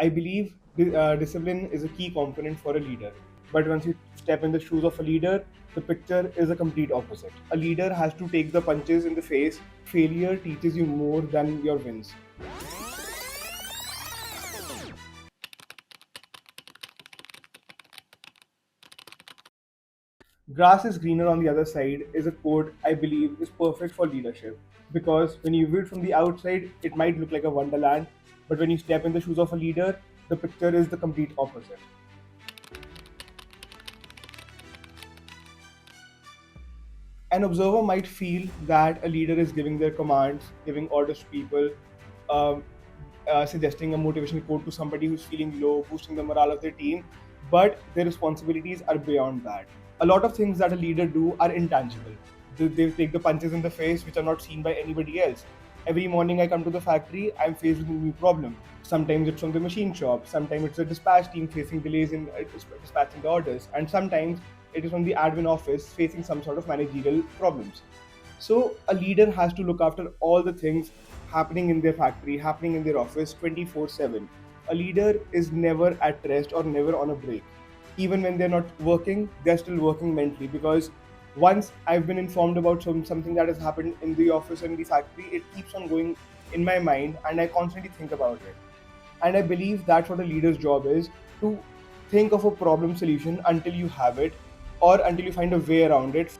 I believe discipline is a key component for a leader. But once you step in the shoes of a leader, the picture is a complete opposite. A leader has to take the punches in the face. Failure teaches you more than your wins. Grass is greener on the other side is a quote I believe is perfect for leadership. Because when you view it from the outside, it might look like a wonderland, but when you step in the shoes of a leader, the picture is the complete opposite. An observer might feel that a leader is giving their commands, giving orders to people, um, suggesting a motivational quote to somebody who's feeling low, boosting the morale of their team, but their responsibilities are beyond that. A lot of things that a leader do are intangible. They take the punches in the face which are not seen by anybody else. Every morning I come to the factory, I'm faced with a new problem. Sometimes it's from the machine shop, sometimes it's the dispatch team facing delays in dispatching the orders, and sometimes it is from the admin office facing some sort of managerial problems. So a leader has to look after all the things happening in their factory, happening in their office 24/7. A leader is never at rest or never on a break. Even when they're not working, they're still working mentally because once I've been informed about something that has happened in the office and the factory, it keeps on going in my mind and I constantly think about it. And I believe that's what a leader's job is, to think of a problem solution until you have it or until you find a way around it.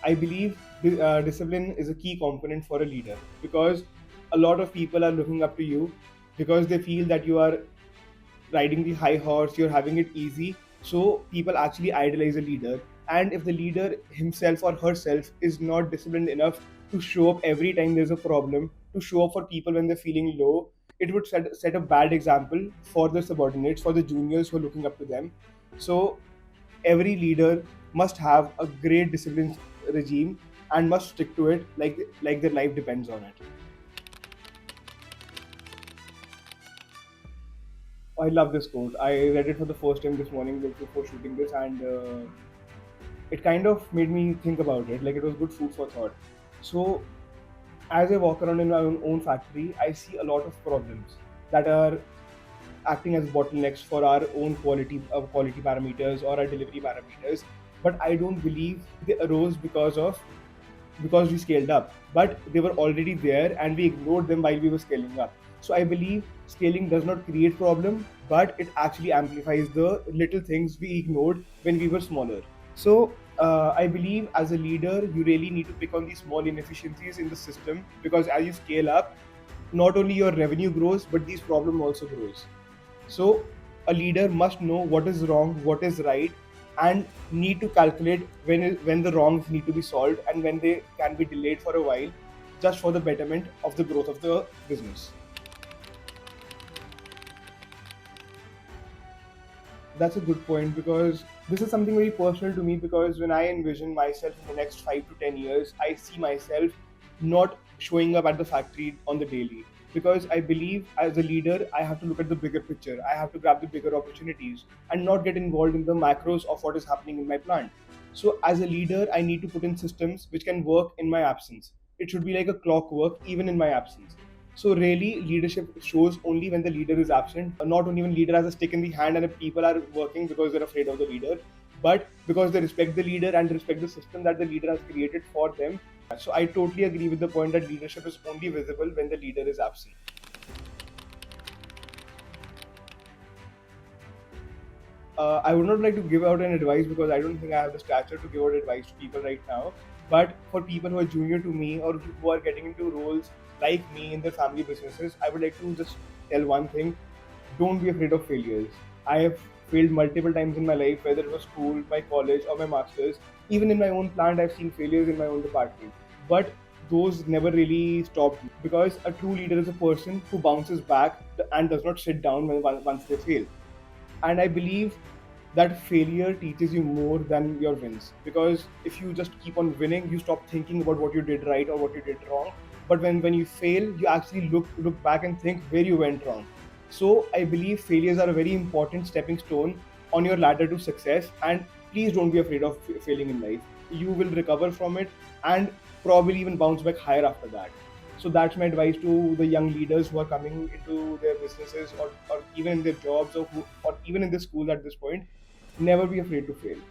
I believe discipline is a key component for a leader because a lot of people are looking up to you because they feel that you are riding the high horse, you're having it easy. So people actually idolize a leader. And if the leader himself or herself is not disciplined enough to show up every time there's a problem, to show up for people when they're feeling low, it would set a bad example for the subordinates, for the juniors who are looking up to them. So every leader must have a great discipline regime and must stick to it like their life depends on it. I love this quote. I read it for the first time this morning before shooting this, and it kind of made me think about it. Like it was good food for thought. So as I walk around in my own factory, I see a lot of problems that are acting as bottlenecks for our own quality parameters or our delivery parameters. But I don't believe they arose because we scaled up, but they were already there and we ignored them while we were scaling up. So I believe scaling does not create problem, but it actually amplifies the little things we ignored when we were smaller. So I believe as a leader, you really need to pick on these small inefficiencies in the system because as you scale up, not only your revenue grows, but these problem also grows. So a leader must know what is wrong, what is right, and need to calculate when the wrongs need to be solved and when they can be delayed for a while, just for the betterment of the growth of the business. That's a good point because this is something very personal to me because when I envision myself in the next 5 to 10 years, I see myself not showing up at the factory on the daily because I believe as a leader, I have to look at the bigger picture. I have to grab the bigger opportunities and not get involved in the macros of what is happening in my plant. So as a leader, I need to put in systems which can work in my absence. It should be like a clockwork even in my absence. So really, leadership shows only when the leader is absent. Not only when leader has a stick in the hand and people are working because they're afraid of the leader, but because they respect the leader and respect the system that the leader has created for them. So I totally agree with the point that leadership is only visible when the leader is absent. I would not like to give out an advice because I don't think I have the stature to give out advice to people right now. But for people who are junior to me or who are getting into roles like me in their family businesses, I would like to just tell one thing: don't be afraid of failures. I have failed multiple times in my life, whether it was school, my college, or my masters. Even in my own plant, I've seen failures in my own department. But those never really stopped me because a true leader is a person who bounces back and does not sit down once they fail. And I believe that failure teaches you more than your wins because if you just keep on winning, you stop thinking about what you did right or what you did wrong. But when you fail, you actually look back and think where you went wrong. So I believe failures are a very important stepping stone on your ladder to success, and please don't be afraid of failing in life. You will recover from it and probably even bounce back higher after that. So that's my advice to the young leaders who are coming into their businesses, or even in their jobs, or even in the school at this point. Never be afraid to fail.